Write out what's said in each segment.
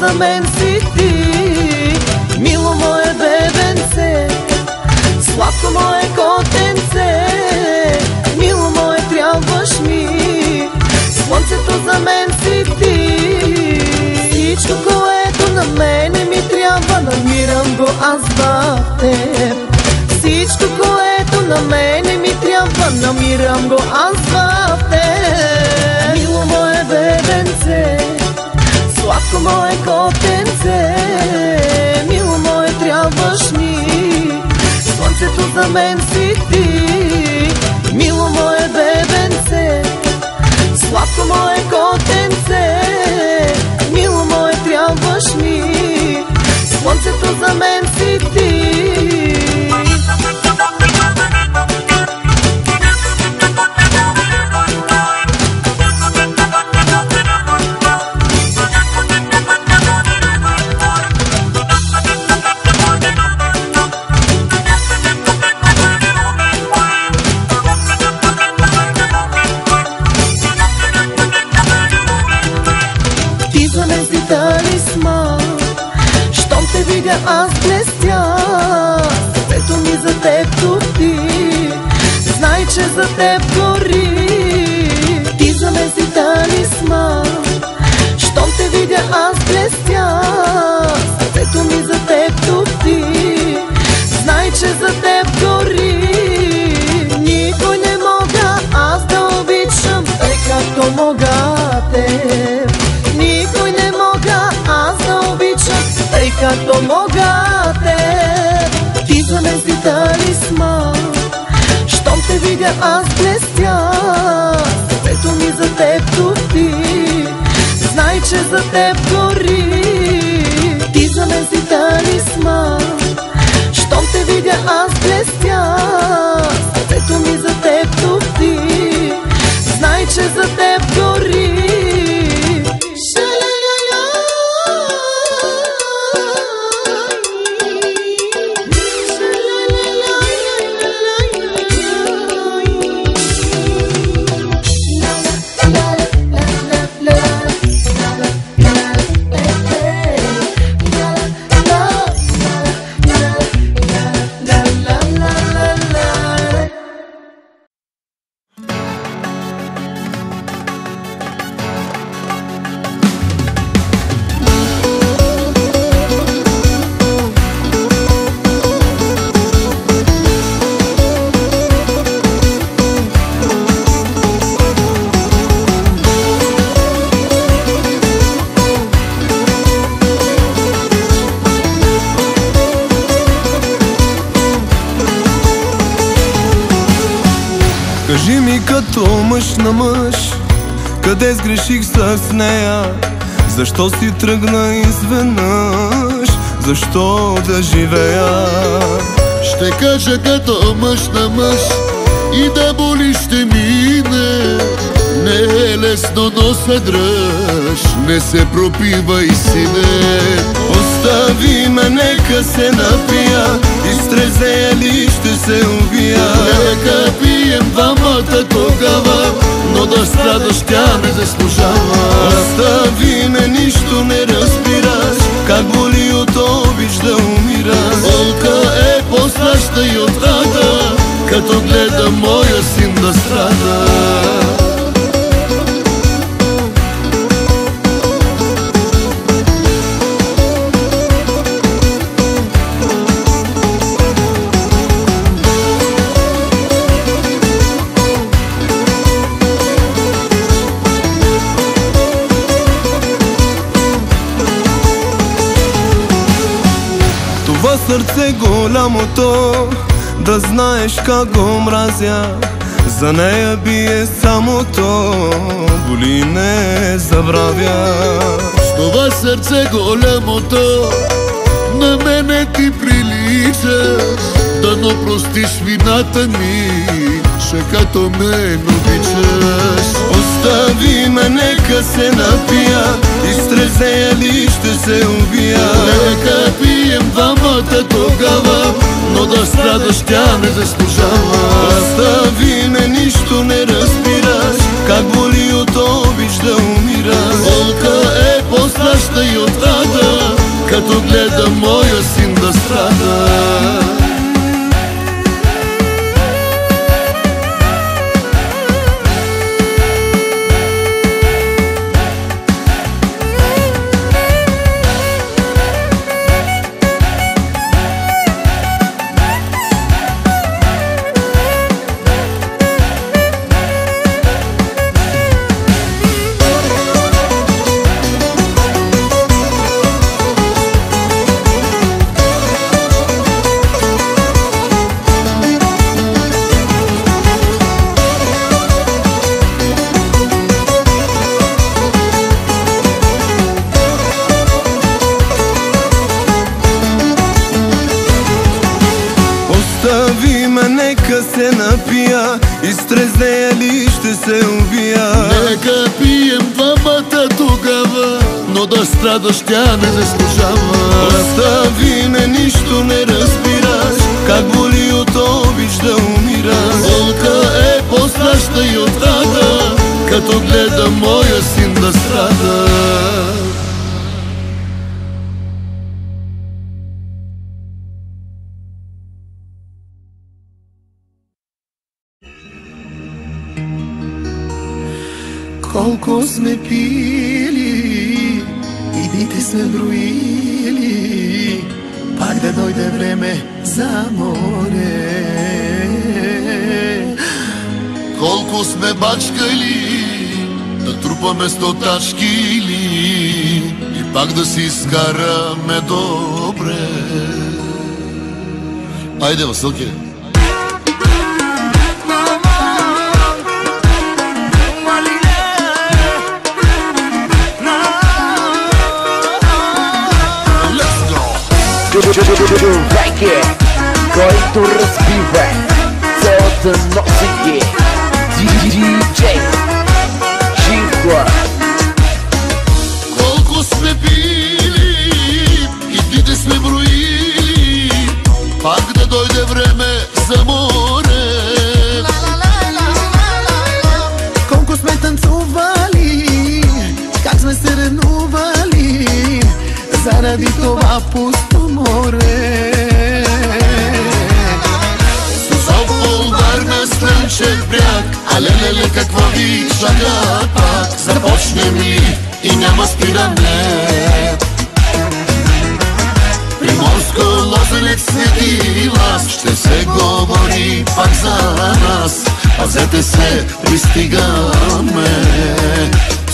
За мен си ти, мило мое бебенце, сладко мое котенце, мило мое трябваш ми, слънцето за мен си ти. Всичко, което на мене ми трябва, намирам го аз в теб. Всичко, което на мене ми трябва, намирам го аз в теб. Мило мое бебенце, сладко мое котенце, мило мое трябваш ми, слънцето за мен си ти. Мило мое бебенце, сладко мое котенце, мило мое трябваш ми, слънцето за мен си ти. Щом те видя аз блестя, сърцето ми за теб топи, знай, че за теб гори. Ти за мен си талисман. Щом те видя аз блестя, сърцето ми за теб топи, знай, че за теб гори. Никой не мога аз да обичам, тъй както мога теб. Никой не мога аз да обичам, тъй като мога теб. Ти за мен си талисман. Щом те видя аз блестя, сърцето ми за теб топи, знай, че за теб гори. Ти за мен си талисман. Щом те видя аз блестя, сърцето ми за теб топи, знай, че за теб гори. Кажи ми като мъж на мъж, къде сгреших с нея? Защо си тръгна изведнъж? Защо да живея? Ще кажа като мъж на мъж, и да боли ще мине. Не е лесно, но се дръж, не се пропивай, сине. Остави ме, нека се напия, изтрезея ли ще се убия. Нека пием двамата тогава, но да страдаш тя не заслужава. Остави ме, нищо не разбираш, как боли от обич да умираш. Болка е по-страшна и от рада, като гледа моя син да страда. това сърце голямото, да знаеш как го мразя. За нея бие самото, боли не забравя. С това сърце голямото, на мене ти прилича. Дано простиш вината ми, че като мен обичаш. Остави ме, нека се напия, изтрезея ли ще се убия. Нека пием двамата тогава, но да страдаш тя не заслужава. Остави ме, нищо не разбираш, как боли от обич да умираш. Болка е по-страшна и от рада, като гледам моя син да страда. Остави ме, нека се напия, изтрезея ли ще се убия. Нека пием двамата тогава, но да страдаш тя не заслужава. Остави ме, нищо не разбираш, как боли от обич да умираш. Болка е по-страшна и от рада, като гледам моя син да страда. Колко сме пили и дните сме броили, пак да дойде време за море. Колко сме бачкали, да трупаме 100 тачки и пак да си изкараме добре. Айде, Василке! Веке, който разбива цялата носие. Диджей Живко. Колко сме пили и дните сме броили, пак да дойде време за море. Колко сме танцували, как сме се ревнували, заради това пусто море. Созопол, Варна, Слънчев бряг, а леле, какво ви чака пак? Започнем ли и няма спиране? Приморско, Лозенец, Свети Лаз, ще се говори пак за нас. Пазете се, пристигаме.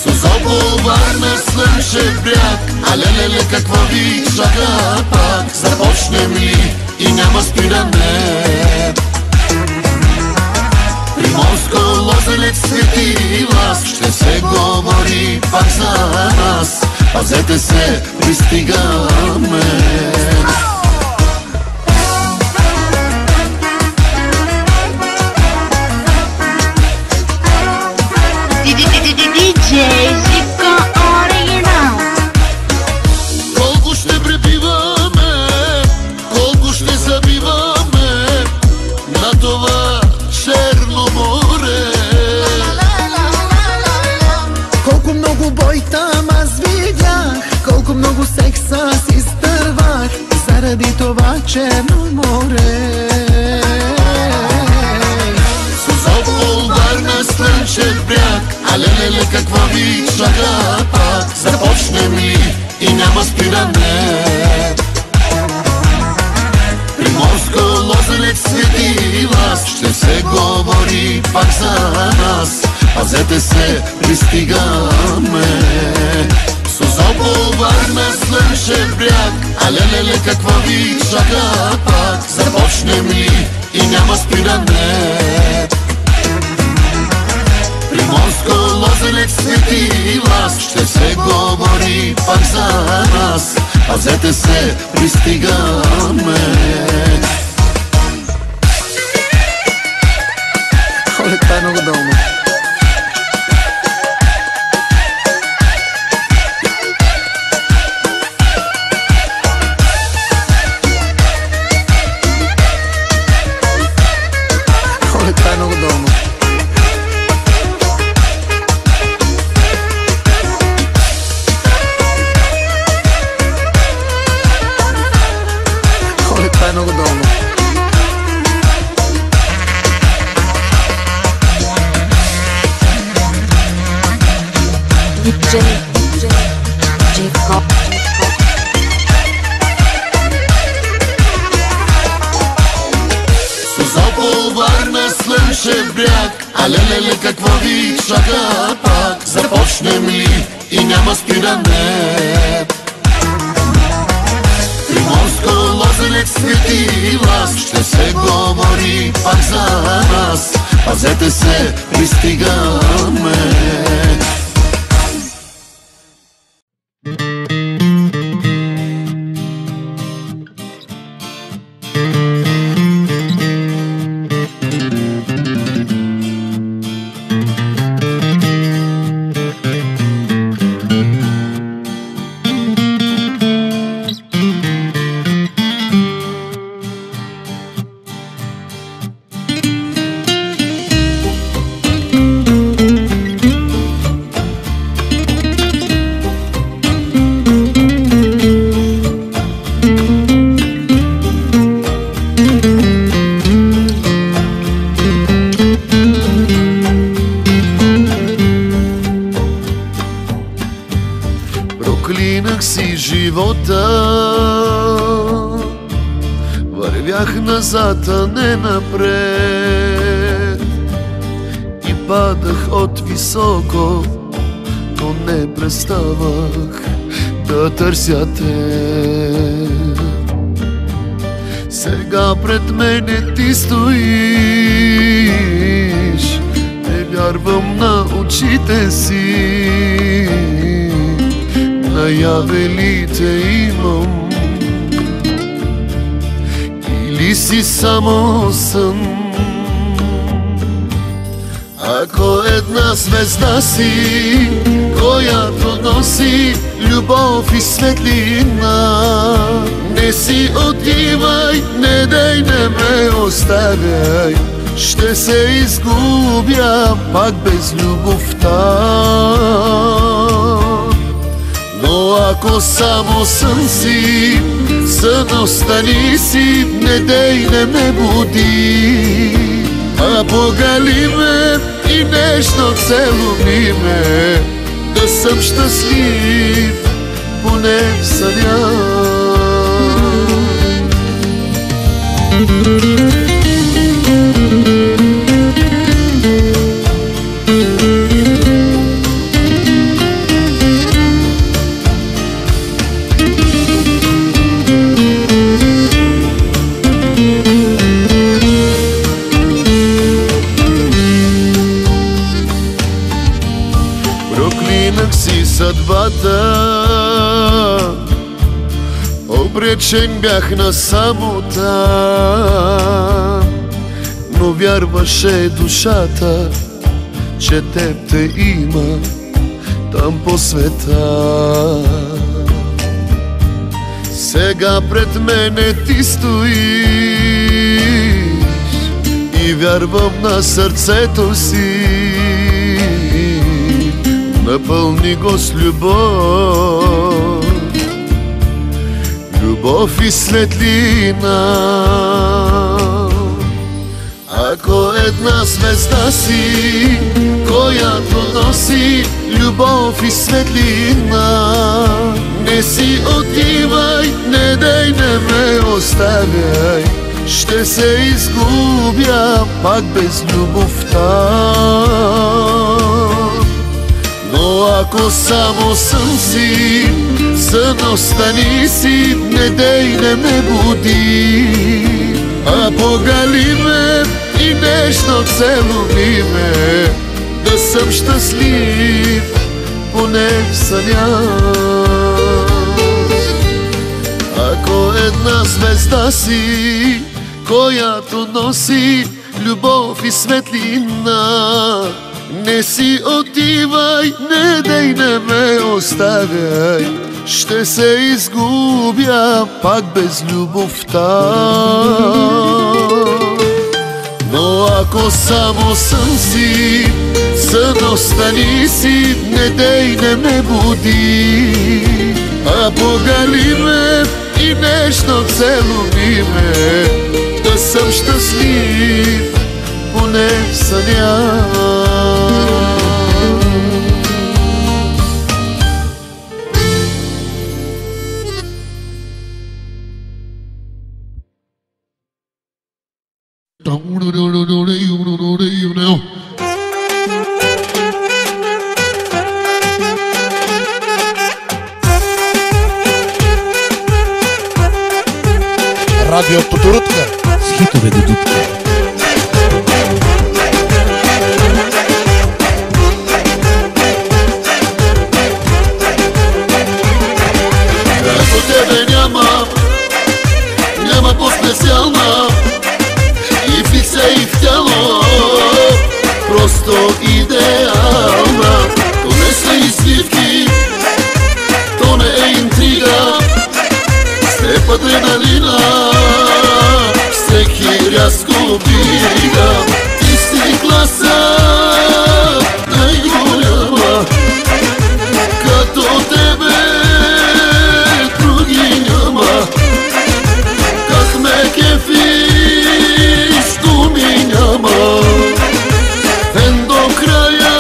Созопол, Варна, Слънчев бряг, а леле, какво ви чака пак? Започнем ли и няма спиране? Приморско, Лозенец, Свети Лаз, ще се говори пак за нас. Пазете се, пристигаме. Диджей Живко оригинал. Колко ще пребиваме, колко ще забиваме на това черно море. Колко много бой там аз видях, колко много секса си стървах, заради това черно море. Созопол, Варна, Слънчев бряг, а леле, какво ви чака пак? Започнем ли и няма спиране? Приморско, Лозенец, Свети Лаз, ще се говори пак за нас. Пазете се, пристигаме. Созопол, Варна, Слънчев бряг, а леле, какво ви чака пак? Започнем ли и няма спиране? Приморско, Лозенец, Свети Лаз, ще се говори пак за нас. Пазете се, пристигаме. Оле, това е много долно. Оле, това е много долно. Оле, това е много долно. Созопол, Варна, Слънчев бряг, а леле, какво ви чака пак? Започнем ли и няма спиране? Приморско, Лозенец, Свети Лаз, ще се говори пак за нас. Пазете се, пристигаме. Проклинах си живота, вървях назад, а не напред, и падах от високо, но не преставах да търся те. Сега пред мене ти стоиш, не вярвам на очите си. Наяве ли те имам, или си само сън? Ако една звезда си, която носи любов и светлина, не си отивай, не дей, не ме оставяй, ще се изгубя пак без любовта. Но ако само сън си, сън остани си, не дей, не ме буди, а погали ме и нежно целуни ме, да съм щастлив поне в съня. Проклинах си съдбата, обречен бях на самота, но вярваше душата, че теб те има там по света. Сега пред мене ти стоиш и вярвам на сърцето си. Напълни го с любов, любов и светлина. Ако една звезда си, която носи любов и светлина, не си отивай, не дей, не ме оставяй, ще се изгубя пак без любовта. Но ако само съм си, сън остани си, не дей, не ме буди. А погали ме и нежно целуни ме, да съм щастлив, поне в съня. Ако една звезда си, която носи любов и светлина, не си отивай, не дей, не ме оставяй, ще се изгубя пак без любовта. Но ако само съм си, сън остани си, не дей, не ме буди. А погали ме и нежно целуни ме, да съм щастлив, поне в съня. Радио Тодорутка с хитове до дупка. Като тебе няма по-специална, и в лице, и в тяло, просто идеална. То не са изливки, то не е интрига, с теб адреналина всеки рязко бига. Ти си класа най-голяма, като тебе други няма. Как ме кефиш, думи няма. Ден до края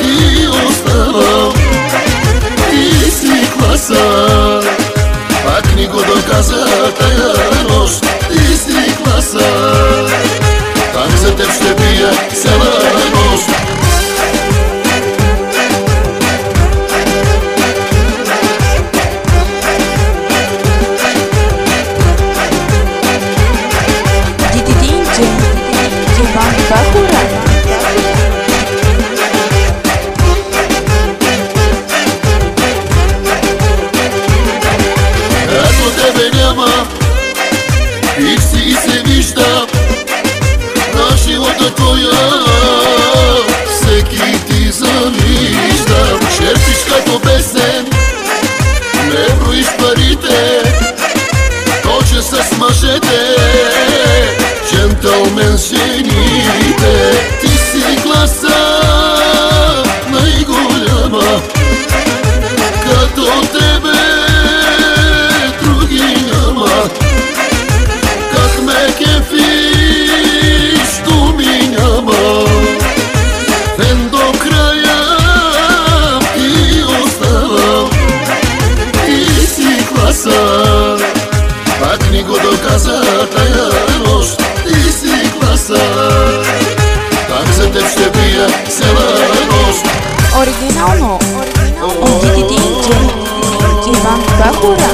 ти оставам. Ти си класа, пак ни го доказа тая нощ. Ти си класа, пак за теб ще бия цяла нощ. Ако тебе няма, пих си и се вижда на живота твоя, всеки ти завижда. Черпиш като песен, не броиш парите, точе с мъжете, джентълмен с жените. Ти си класа най-голяма, като тебе други няма. Как ме кефиш, думи няма. Ден до края ти оставам. Ти си класа, пак ни го доказа тая нощ. Ти си класа, пак за теб ще бия цяла нощ. Оригинално от DJ Иван Бахура.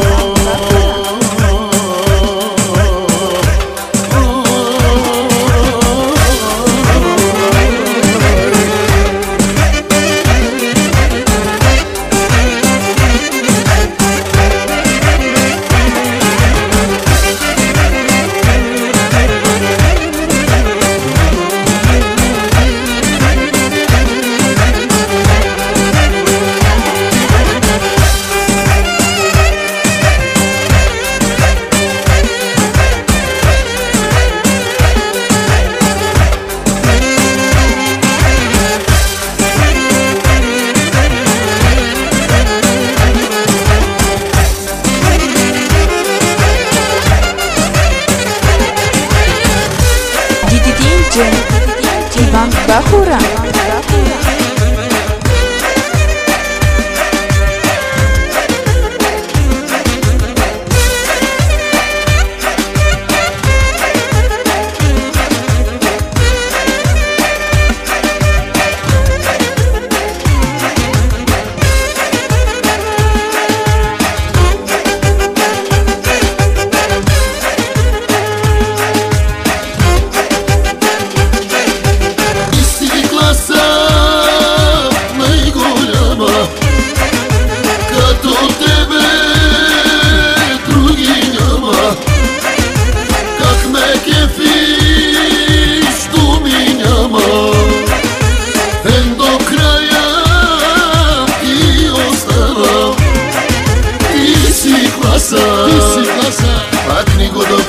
Иван Бахура.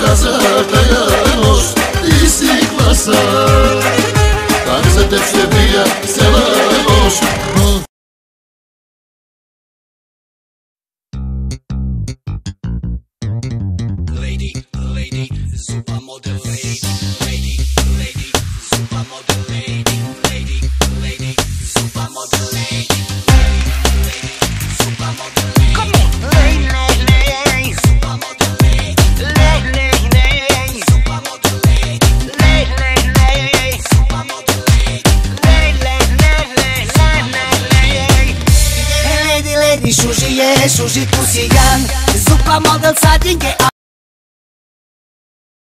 interesează tăia noștri, isi clasa. Dar să te ștevia, se la noștri. Shuji ye, shuji pusiyan, zupa model sa dinge.